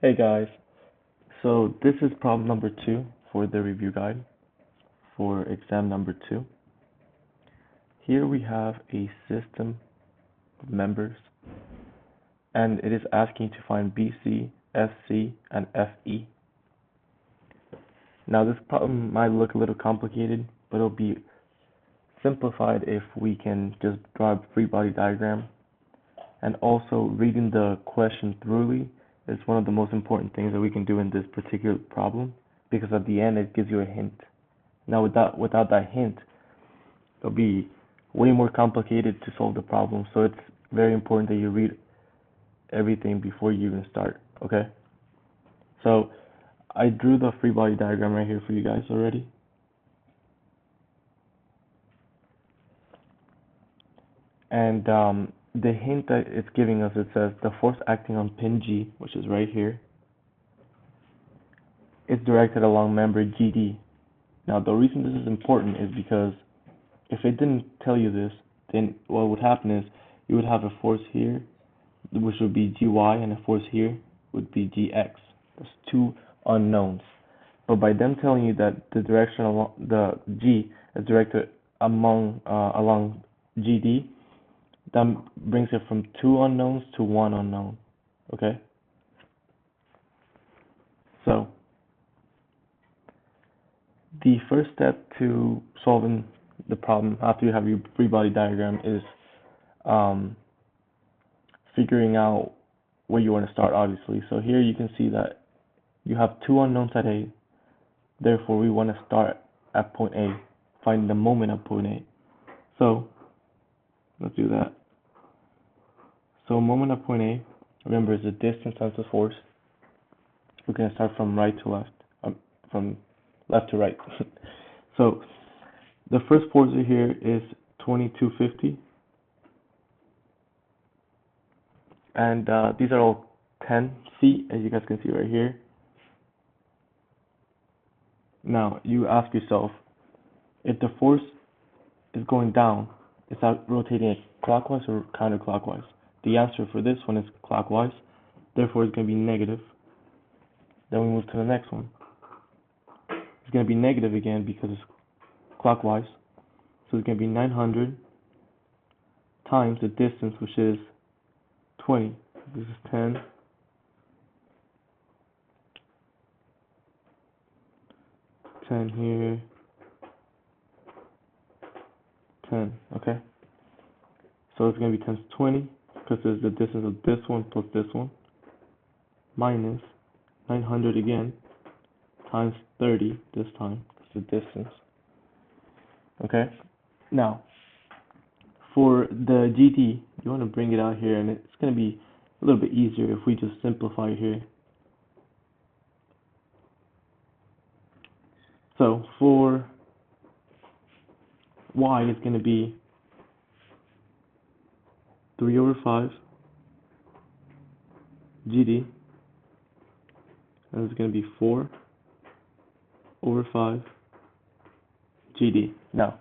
Hey guys, so this is problem number 2 for the review guide for exam number 2. Here we have a system of members and it is asking to find BC, FC, and FE. Now this problem might look a little complicated, but it'll be simplified if we can just draw a free body diagram. And also reading the question thoroughly is one of the most important things that we can do in this particular problem, because at the end it gives you a hint. Now without that hint, it'll be way more complicated to solve the problem. So it's very important that you read everything before you even start, okay? So I drew the free body diagram right here for you guys already. And the hint that it's giving us, it says the force acting on pin G, which is right here, is directed along member GD. Now the reason this is important is because if it didn't tell you this, then what would happen is you would have a force here, which would be GY, and a force here would be GX. There's two unknowns. But by them telling you that the direction along the G is directed along GD, that brings it from two unknowns to one unknown. Okay? So the first step to solving the problem after you have your free body diagram is figuring out where you want to start, obviously. So here you can see that you have two unknowns at A. Therefore, we want to start at point A, find the moment at point A. So let's do that. So moment at point A, remember, is the distance times the force. We're going to start from right to left, from left to right. So the first force here is 2250, and these are all 10 feet, as you guys can see right here. Now you ask yourself, if the force is going down, is that rotating clockwise or counterclockwise? The answer for this one is clockwise, therefore it's going to be negative. Then we move to the next one. It's going to be negative again because it's clockwise, so it's going to be 900 times the distance, which is 20. This is 10. 10 here. 10. Okay. So it's going to be times 20 because there's the distance of this one plus this one, minus 900 again times 30 this time because the distance. Okay. Now for the GD, you want to bring it out here, and it's going to be a little bit easier if we just simplify here. So for Y, it's going to be 3 over 5 GD, and it's going to be 4 over 5 GD. Now,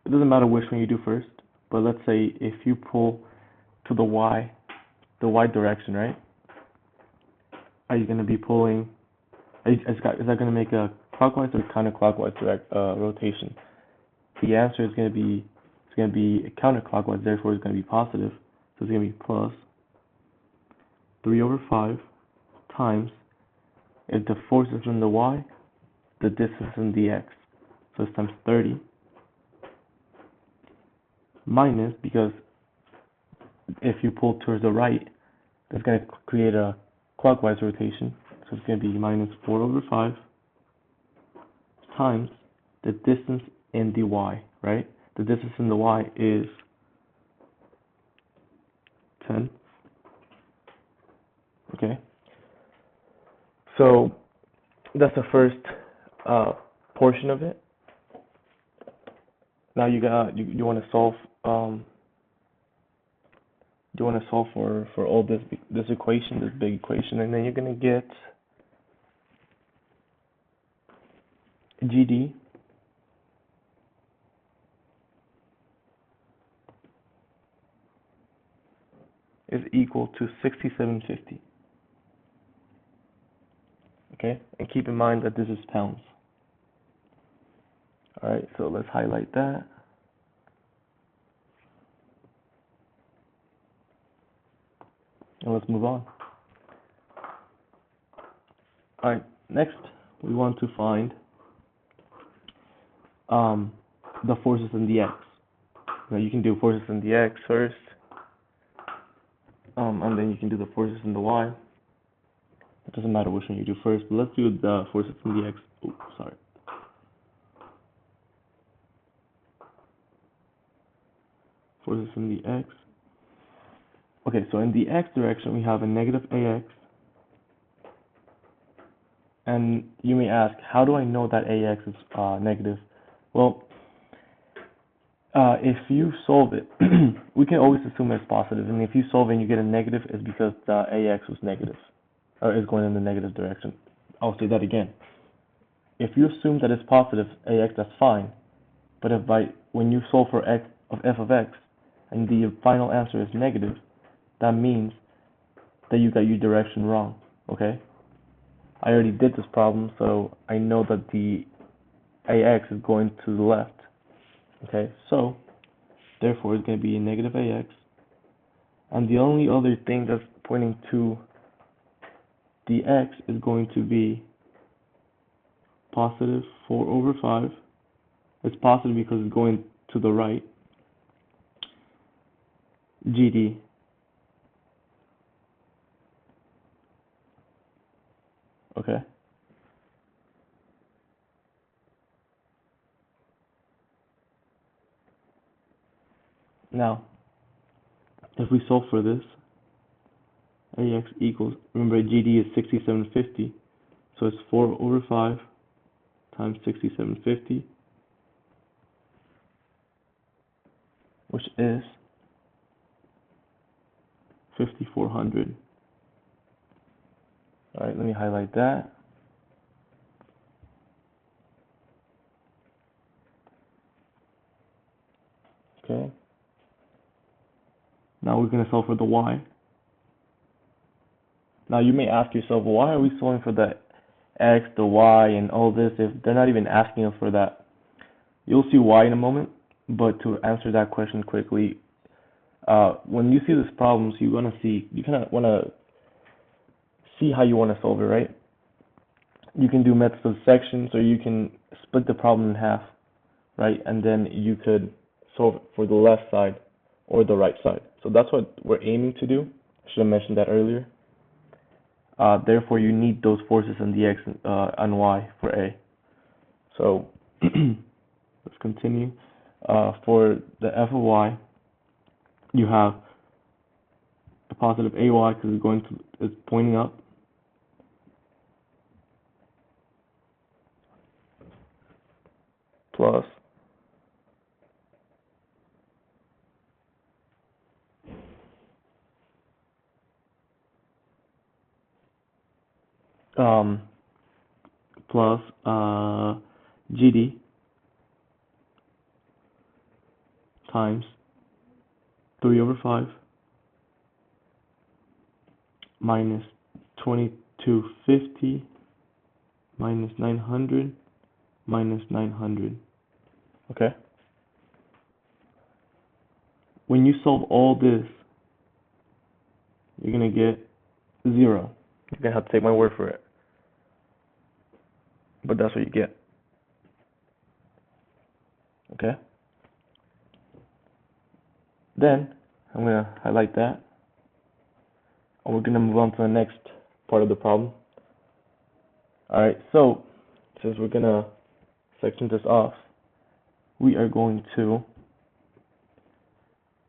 it doesn't matter which one you do first, but let's say if you pull to the Y direction, right? Are you going to be pulling, is that going to make a clockwise or counterclockwise rotation? The answer is going to be counterclockwise, therefore it's going to be positive. So it's going to be plus 3 over 5 times, if the force is in the Y, the distance in the X. So it's times 30 minus, because if you pull towards the right, that's going to create a clockwise rotation. So it's going to be minus 4 over 5 times the distance in the Y, right? The distance in the Y is 10. Okay. So that's the first portion of it. Now you want to solve for all this equation, this big equation, and then you're gonna get GD is equal to 6750. Okay, and keep in mind that this is pounds. Alright, so let's highlight that. And let's move on. Alright, next we want to find the forces in the x. Now you can do forces in the x first, and then you can do the forces in the y. It doesn't matter which one you do first, but let's do the forces in the x. Oh, sorry. Forces in the x. Okay, so in the x direction we have a negative ax. And you may ask, how do I know that ax is negative? Well, if you solve it, we can always assume it's positive, and if you solve it and you get a negative, it's because the ax was negative, or is going in the negative direction. I'll say that again. If you assume that it's positive ax, that's fine. But if when you solve for f of x, and the final answer is negative, that means that you got your direction wrong. Okay? I already did this problem, so I know that the ax is going to the left. Okay, so therefore it's going to be a negative ax, and the only other thing that's pointing to the x is going to be positive 4 over 5. It's positive because it's going to the right. GD. Okay. Now, if we solve for this, ax equals, remember GD is 6750, so it's 4 over 5 times 6750, which is 5400. Alright, let me highlight that. Okay. Now we're going to solve for the y. Now you may ask yourself, why are we solving for the x, the y, and all this if they're not even asking us for that? You'll see why in a moment, but to answer that question quickly, when you see these problems, you kind of want to see how you want to solve it, right? You can do methods of sections, or you can split the problem in half, right? And then you could solve it for the left side or the right side. So that's what we're aiming to do. I should have mentioned that earlier. Therefore, you need those forces in the x and y for A. So let's continue. For the f of y, you have a positive ay because it's pointing up, plus plus GD times 3 over 5 minus 2250 minus 900 minus 900. Okay? When you solve all this, you're going to get 0. You're going to have to take my word for it. But that's what you get. Okay? Then, I'm going to highlight that. And we're going to move on to the next part of the problem. Alright, so, since we're going to section this off, we are going to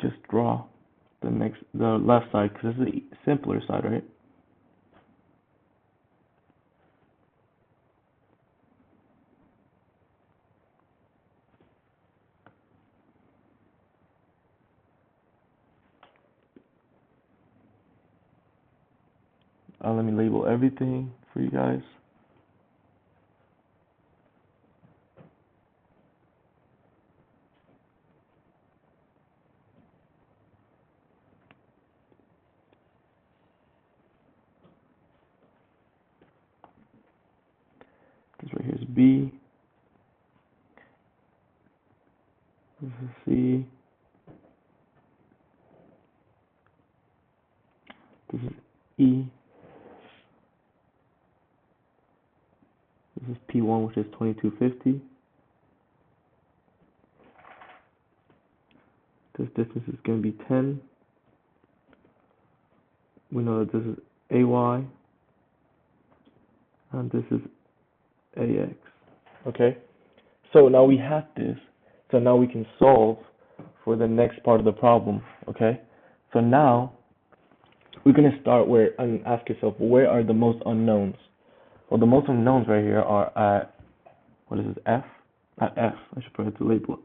just draw the left side, because this is the simpler side, right? Let me label everything for you guys. B. This is C. This is E. This is P1, which is 2250. This distance is going to be 10. We know that this is AY, and this is AX. Okay? So now we have this. So now we can solve for the next part of the problem. Okay? So now we're going to start where and ask yourself, where are the most unknowns? Well, the most unknowns right here are at, what is this, F? At F. I should probably have to label it.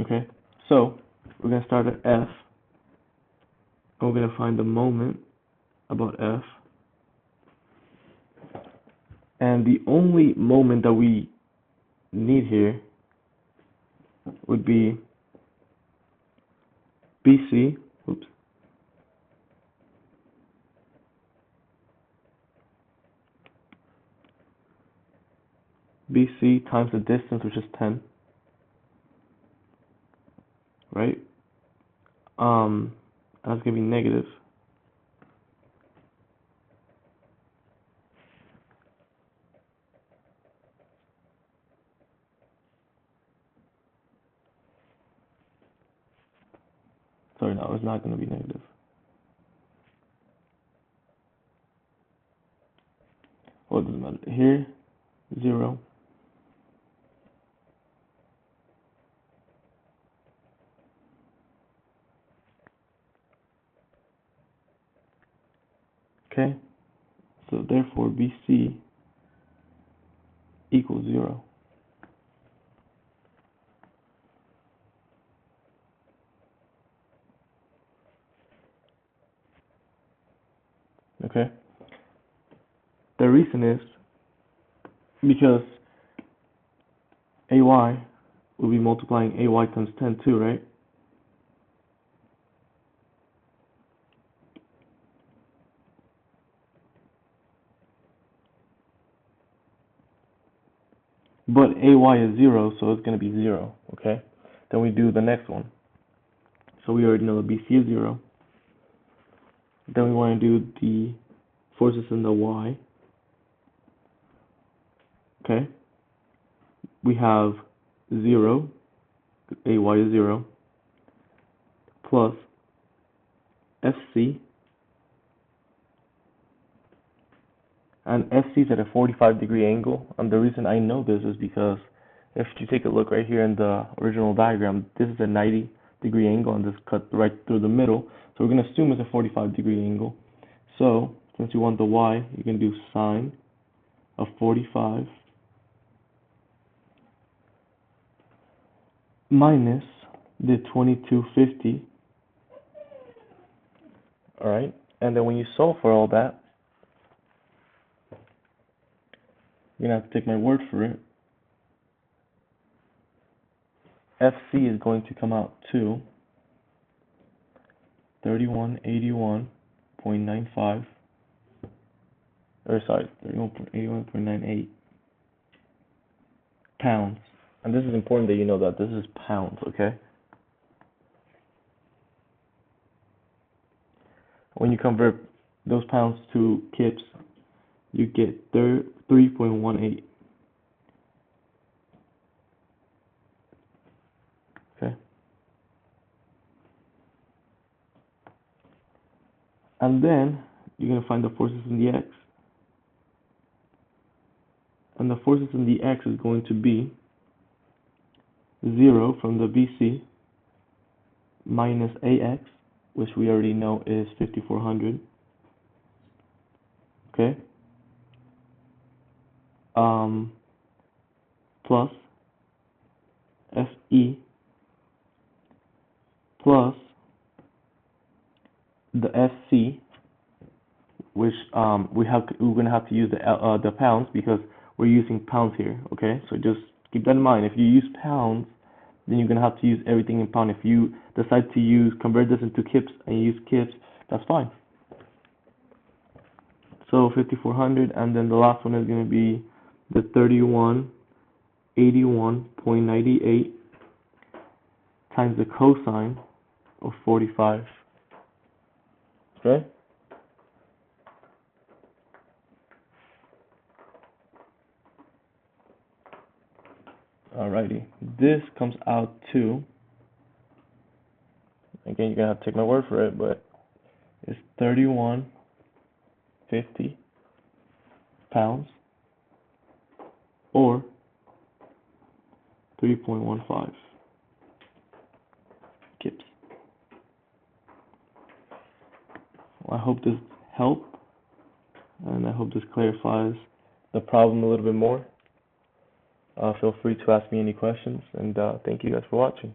Okay? So we're going to start at F. And we're going to find the moment about F. And the only moment that we need here would be BC. Oops. BC times the distance, which is 10. Right? That's going to be negative. Sorry, no, it's not going to be negative. Well, it doesn't matter. Here, 0. Okay? So therefore, BC equals 0. Okay? The reason is because AY will be multiplying AY times 10 too, right? But AY is 0, so it's going to be 0, okay? Then we do the next one. So we already know that BC is 0. Then we want to do the forces in the Y. Okay? We have 0, AY is 0, plus FC, and FC is at a 45-degree angle. And the reason I know this is because if you take a look right here in the original diagram, this is a 90-degree angle, and this cut right through the middle. So we're going to assume it's a 45-degree angle. So since you want the Y, you can do sine of 45 minus the 2250. Alright, and then when you solve for all that, you're going to have to take my word for it. FC is going to come out to 3181.95, or sorry, 3181.98 pounds. And this is important that you know that this is pounds, okay? When you convert those pounds to kips, you get 3.18. Okay? And then you're going to find the forces in the X. And the forces in the X is going to be 0 from the BC minus AX, which we already know is 5400. Okay? Plus FE plus the FC, which we're gonna have to use the pounds because we're using pounds here. Okay, so just keep that in mind. If you use pounds, then you're gonna have to use everything in pound. If you decide to convert this into kips and use kips, that's fine. So 5400, and then the last one is gonna be the 3181.98 times the cosine of 45. Okay? Alrighty. This comes out to, again, you're going to have to take my word for it, but it's 3150 pounds or 3.15 kips. Well, I hope this helped, and I hope this clarifies the problem a little bit more. Feel free to ask me any questions, and thank you guys for watching.